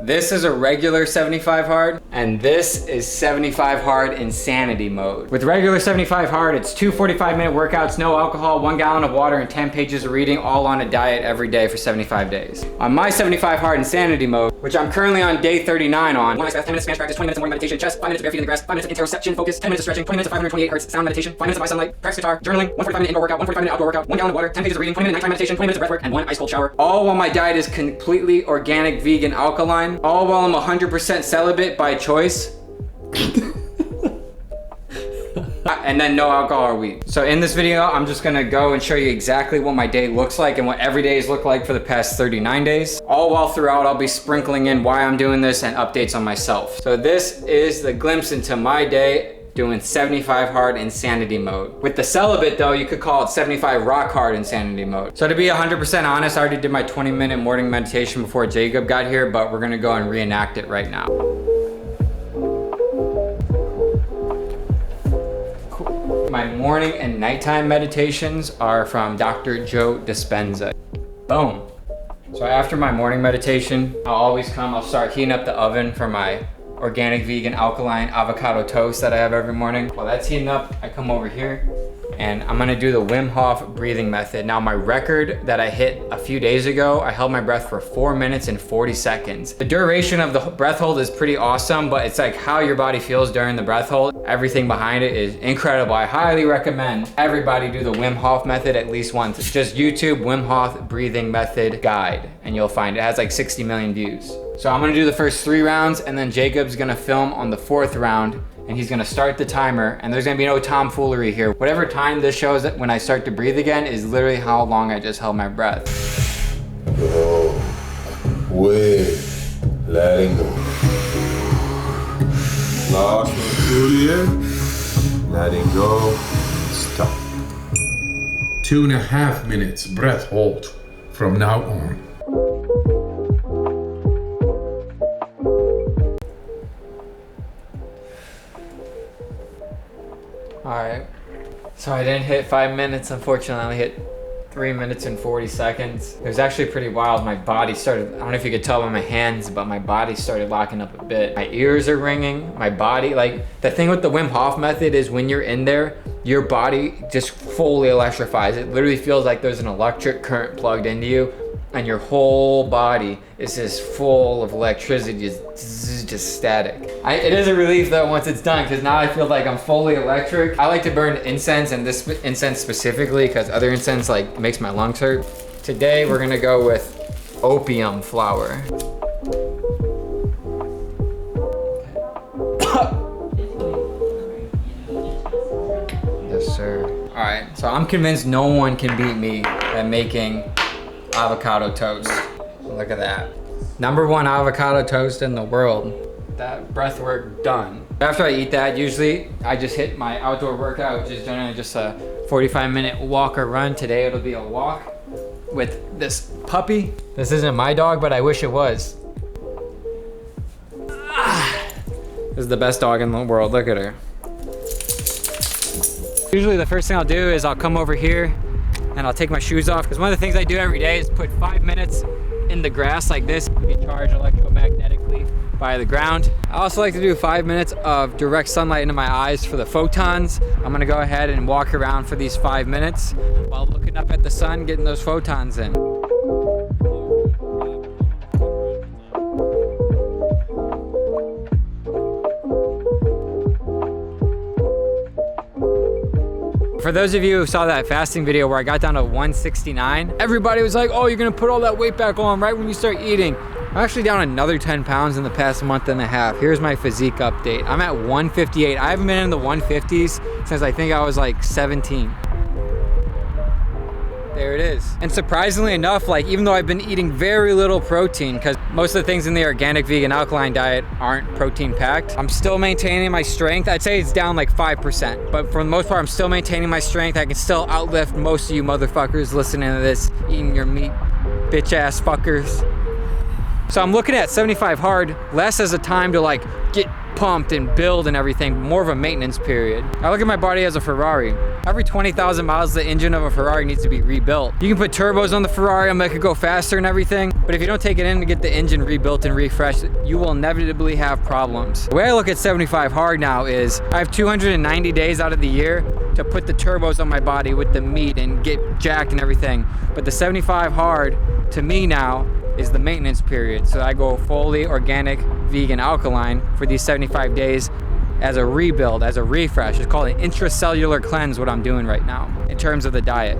this is a regular 75 hard, and this is 75 hard insanity mode. With regular 75 hard, it's 2 45-minute workouts, no alcohol, 1 gallon of water, and 10 pages of reading, all on a diet every day for 75 days. On my 75 hard insanity mode, which I'm currently on day 39 on, 1 ice bath, 10 minutes of Spanish practice, 20 minutes of morning meditation, chest, 5 minutes of bare feet in the grass, 5 minutes of interoception, focus, 10 minutes of stretching, 20 minutes of 528 hertz sound meditation, 5 minutes of by sunlight, practice guitar, journaling, 1 45-minute indoor workout, 1 45-minute outdoor workout, 1 gallon of water, 10 pages of reading, 20 minute nighttime meditation, 20 minutes of breath work, and 1 ice cold shower. All while my diet is completely organic, vegan, alkaline. All while I'm 100% celibate by choice. And then no alcohol or weed. So in this video, I'm just gonna go and show you exactly what my day looks like and what every day has looked like for the past 39 days. All while throughout, I'll be sprinkling in why I'm doing this and updates on myself. So this is the glimpse into my day doing 75 hard insanity mode. With the celibate though, you could call it 75 rock hard insanity mode. So to be 100% honest, I already did my 20-minute morning meditation before Jacob got here, but we're gonna go and reenact it right now. Cool. My morning and nighttime meditations are from Dr. Joe Dispenza. Boom. So after my morning meditation, I'll start heating up the oven for my organic, vegan, alkaline avocado toast that I have every morning. While that's heating up, I come over here and I'm gonna do the Wim Hof breathing method. Now my record that I hit a few days ago, I held my breath for 4 minutes and 40 seconds. The duration of the breath hold is pretty awesome, but it's like how your body feels during the breath hold. Everything behind it is incredible. I highly recommend everybody do the Wim Hof method at least once. Just YouTube Wim Hof breathing method guide and you'll find it has like 60 million views. So I'm gonna do the first 3 rounds and then Jacob's gonna film on the 4th round and he's gonna start the timer and there's gonna be no tomfoolery here. Whatever time this shows that when I start to breathe again is literally how long I just held my breath. Go, with, letting go. Last one through the end, letting go, stop. 2.5 minutes breath hold from now on. Alright, so I didn't hit 5 minutes, unfortunately. I only hit 3 minutes and 40 seconds. It was actually pretty wild. My body started, I don't know if you could tell by my hands, but my body started locking up a bit. My ears are ringing, my body, like the thing with the Wim Hof method is when you're in there, your body just fully electrifies. It literally feels like there's an electric current plugged into you and your whole body is just full of electricity, just static. It is a relief though once it's done, because now I feel like I'm fully electric. I like to burn incense, and this incense specifically because other incense like makes my lungs hurt. Today we're gonna go with opium flower. Yes sir. All right, so I'm convinced no one can beat me at making avocado toast. Look at that. #1 avocado toast in the world. That breath work done. After I eat that, usually I just hit my outdoor workout, which is generally just a 45-minute walk or run. Today it'll be a walk with this puppy. This isn't my dog, but I wish it was. This is the best dog in the world. Look at her. Usually the first thing I'll do is I'll come over here and I'll take my shoes off, because one of the things I do every day is put 5 minutes in the grass like this, be charged electromagnetically by the ground. I also like to do 5 minutes of direct sunlight into my eyes for the photons. I'm gonna go ahead and walk around for these 5 minutes while looking up at the sun, getting those photons in. For those of you who saw that fasting video where I got down to 169, everybody was like, oh, you're gonna put all that weight back on right when you start eating. I'm actually down another 10 pounds in the past month and a half. Here's my physique update. I'm at 158. I haven't been in the 150s since I think I was like 17. There it is. And surprisingly enough, like even though I've been eating very little protein, because most of the things in the organic, vegan, alkaline diet aren't protein packed, I'm still maintaining my strength. I'd say it's down like 5%, but for the most part, I'm still maintaining my strength. I can still outlift most of you motherfuckers listening to this, eating your meat, bitch ass fuckers. So I'm looking at 75 hard less as a time to like get pumped and build and everything, more of a maintenance period. I look at my body as a Ferrari. Every 20,000 miles, the engine of a Ferrari needs to be rebuilt. You can put turbos on the Ferrari and make it go faster and everything, but if you don't take it in to get the engine rebuilt and refreshed, you will inevitably have problems. The way I look at 75 hard now is I have 290 days out of the year to put the turbos on my body with the meat and get jacked and everything. But the 75 hard to me now is the maintenance period. So I go fully organic, vegan, alkaline for these 75 days as a rebuild, as a refresh. It's called an intracellular cleanse, what I'm doing right now in terms of the diet.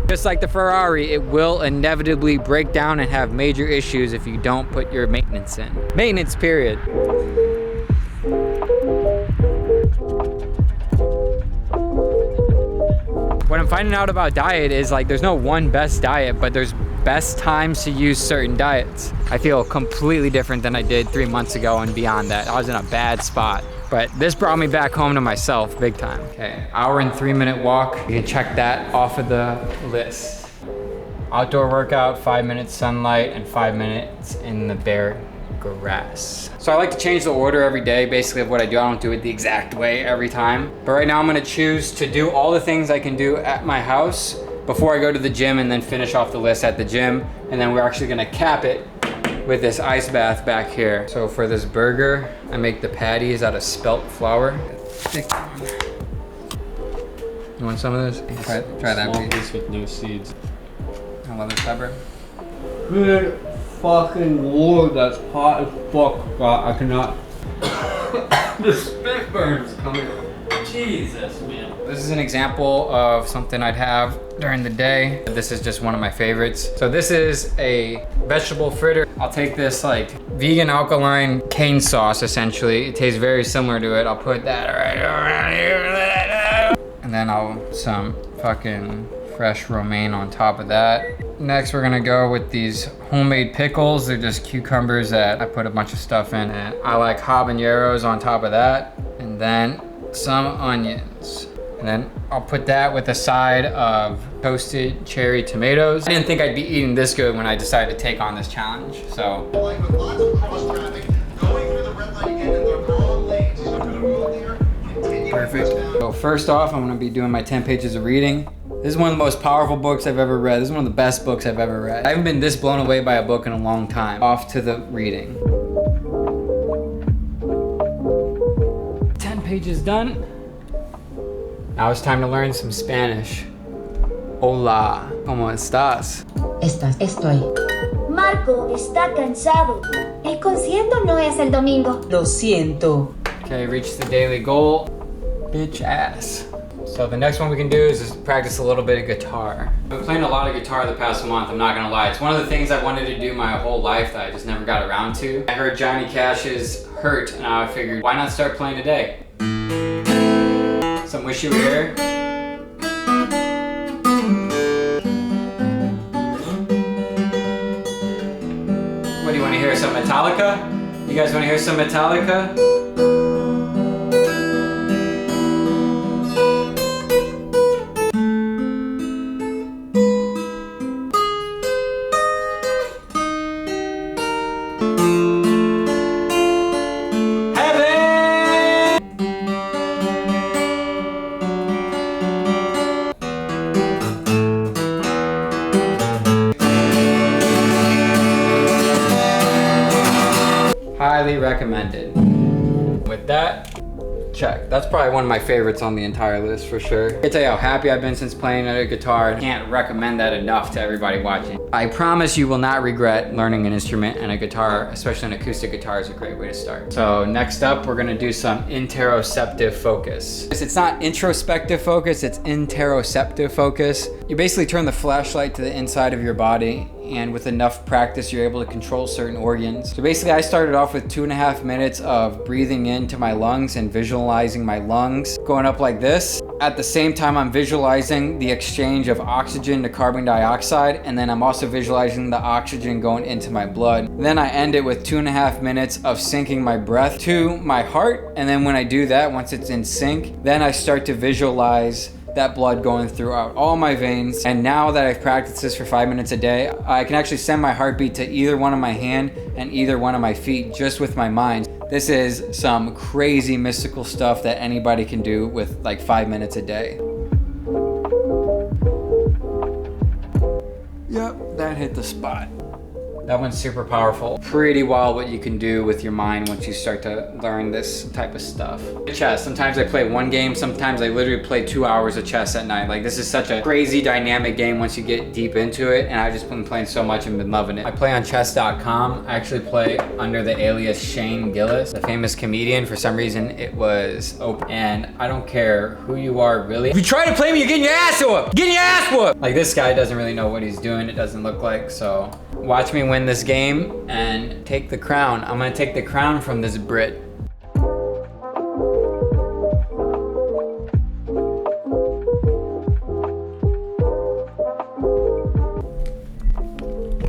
Just like the Ferrari, it will inevitably break down and have major issues if you don't put your maintenance in. Maintenance period. What I'm finding out about diet is like there's no one best diet, but there's best times to use certain diets. I feel completely different than I did 3 months ago and beyond that. I was in a bad spot. But this brought me back home to myself big time. Okay, hour and 3-minute walk. You can check that off of the list. Outdoor workout, 5 minutes sunlight, and 5 minutes in the bare grass. So I like to change the order every day, basically, of what I do. I don't do it the exact way every time. But right now I'm gonna choose to do all the things I can do at my house before I go to the gym and then finish off the list at the gym. And then we're actually gonna cap it with this ice bath back here. So for this burger, I make the patties out of spelt flour. Thick one. You want some of this? Try that, Small please. piece with no seeds. I love this pepper. Good fucking lord, that's hot as fuck. God, I cannot. The spit burns coming. Jesus, man. This is an example of something I'd have during the day. This is just one of my favorites. So this is a vegetable fritter. I'll take this like vegan alkaline cane sauce, essentially. It tastes very similar to it. I'll put that right around here. And then some fucking fresh romaine on top of that. Next, we're gonna go with these homemade pickles. They're just cucumbers that I put a bunch of stuff in. And I like habaneros on top of that. And then some onions. And then I'll put that with a side of toasted cherry tomatoes. I didn't think I'd be eating this good when I decided to take on this challenge, so. With lots of cross traffic, going through the red light again in the wrong lanes. He's not gonna move there. Continue Perfect. westbound. So first off, I'm gonna be doing my 10 pages of reading. This is one of the most powerful books I've ever read. This is one of the best books I've ever read. I haven't been this blown away by a book in a long time. Off to the reading. 10 pages done. Now it's time to learn some Spanish. Hola, ¿cómo estás? Estoy. Marco está cansado. El concierto no es el domingo. Lo siento. Okay, reach the daily goal. Bitch ass. So the next one we can do is just practice a little bit of guitar. I've been playing a lot of guitar the past month, I'm not gonna lie. It's one of the things I wanted to do my whole life that I just never got around to. I heard Johnny Cash's Hurt and I figured, why not start playing today? Some Wish You Were Here. What do you want to hear? Some Metallica? You guys want to hear some Metallica? Highly recommended. With that, check. That's probably one of my favorites on the entire list for sure. I can tell you how happy I've been since playing a guitar. I can't recommend that enough to everybody watching. I promise you will not regret learning an instrument, and a guitar, especially an acoustic guitar, is a great way to start. So next up, we're gonna do some interoceptive focus. It's not introspective focus, it's interoceptive focus. You basically turn the flashlight to the inside of your body, and with enough practice, you're able to control certain organs. So basically, I started off with 2.5 minutes of breathing into my lungs and visualizing my lungs going up like this. At the same time, I'm visualizing the exchange of oxygen to carbon dioxide, and then I'm also visualizing the oxygen going into my blood. Then I end it with 2.5 minutes of syncing my breath to my heart, and then when I do that, once it's in sync, then I start to visualize that blood going throughout all my veins. And now that I've practiced this for 5 minutes a day, I can actually send my heartbeat to either one of my hand and either one of my feet just with my mind. This is some crazy mystical stuff that anybody can do with like 5 minutes a day. Yep, that hit the spot. That one's super powerful. Pretty wild what you can do with your mind once you start to learn this type of stuff. Chess, sometimes I play one game, sometimes I literally play 2 hours of chess at night. Like, this is such a crazy dynamic game once you get deep into it, and I've just been playing so much and been loving it. I play on chess.com. I actually play under the alias Shane Gillis, the famous comedian. For some reason, it was open, and I don't care who you are, really. If you try to play me, you're getting your ass whooped! Getting your ass whooped! Like, this guy doesn't really know what he's doing, it doesn't look like, so watch me win this game and take the crown. I'm gonna take the crown from this Brit.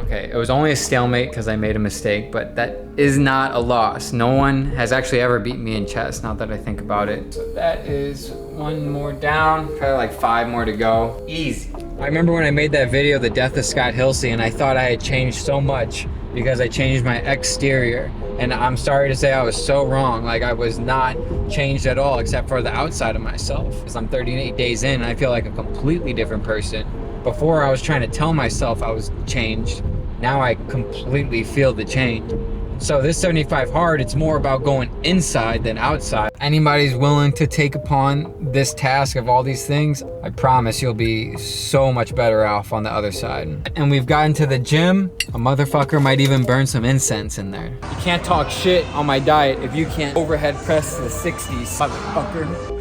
Okay, it was only a stalemate because I made a mistake, but that is not a loss. No one has actually ever beat me in chess, now that I think about it. So that is one more down, probably like 5 more to go. Easy. I remember when I made that video, The Death of Scott Hilse, and I thought I had changed so much because I changed my exterior. And I'm sorry to say I was so wrong. Like, I was not changed at all except for the outside of myself. Because I'm 38 days in and I feel like a completely different person. Before I was trying to tell myself I was changed. Now I completely feel the change. So this 75 hard, it's more about going inside than outside. Anybody's willing to take upon this task of all these things, I promise you'll be so much better off on the other side. And we've gotten to the gym. A motherfucker might even burn some incense in there. You can't talk shit on my diet if you can't overhead press to the 60s, motherfucker.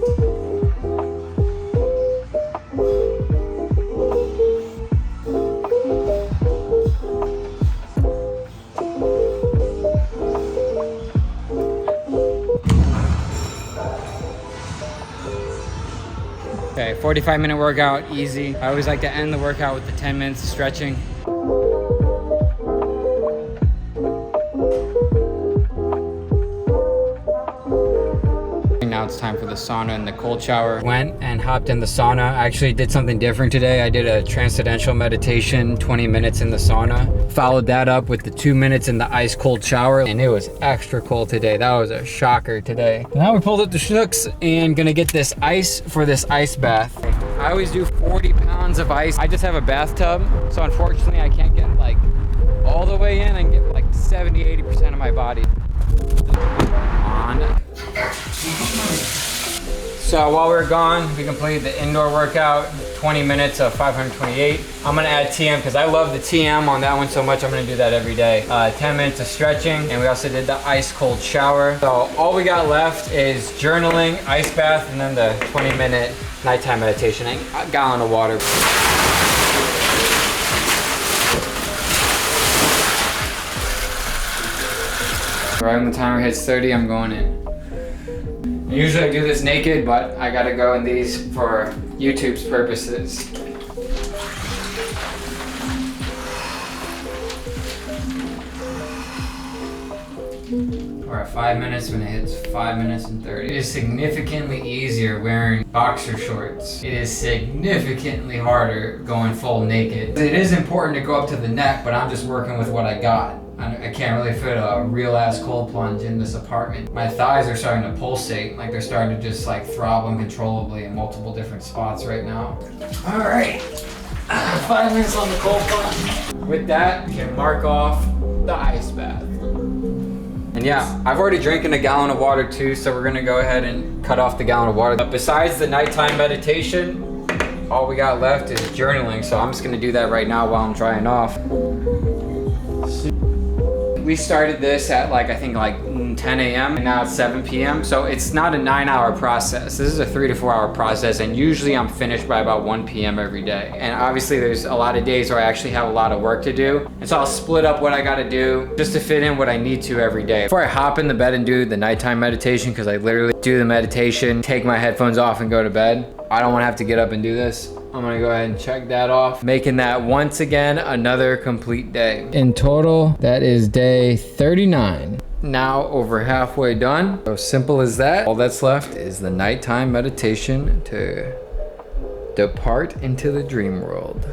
Okay, 45-minute workout, easy. I always like to end the workout with the 10 minutes of stretching. Now it's time for the sauna and the cold shower. Went and hopped in the sauna. I actually did something different today. I did a transcendental meditation, 20 minutes in the sauna. Followed that up with the 2 minutes in the ice cold shower, and it was extra cold today. That was a shocker today. Now we pulled up the shooks and gonna get this ice for this ice bath. I always do 40 pounds of ice. I just have a bathtub, so unfortunately I can't get like all the way in. I can get like 70-80% of my body on. So while we were gone, we completed the indoor workout, 20 minutes of 528. I'm gonna add TM because I love the TM on that one so much. I'm gonna do that every day. 10 minutes of stretching, and we also did the ice cold shower. So all we got left is journaling, ice bath, and then the 20-minute nighttime meditation, and a gallon of water. Right when the timer hits 30, I'm going in. Usually I do this naked, but I gotta go in these for YouTube's purposes. We're at 5 minutes when it hits 5 minutes and 30. It is significantly easier wearing boxer shorts. It is significantly harder going full naked. It is important to go up to the neck, but I'm just working with what I got. I can't really fit a real ass cold plunge in this apartment. My thighs are starting to pulsate, like they're starting to just like throb uncontrollably in multiple different spots right now. All right, 5 minutes on the cold plunge. With that, we can mark off the ice bath. And yeah, I've already drinking a gallon of water too, so we're gonna go ahead and cut off the gallon of water. But besides the nighttime meditation, all we got left is journaling, so I'm just gonna do that right now while I'm drying off. We started this at like, I think like 10 a.m. and now it's 7 p.m. So it's not a 9-hour process. This is a 3 to 4 hour process, and usually I'm finished by about 1 p.m. every day. And obviously there's a lot of days where I actually have a lot of work to do. And so I'll split up what I gotta do just to fit in what I need to every day. Before I hop in the bed and do the nighttime meditation, because I literally do the meditation, take my headphones off and go to bed. I don't wanna have to get up and do this. I'm gonna go ahead and check that off, making that once again another complete day. In total, that is day 39. Now over halfway done. So simple as that. All that's left is the nighttime meditation to Depart into the dream world.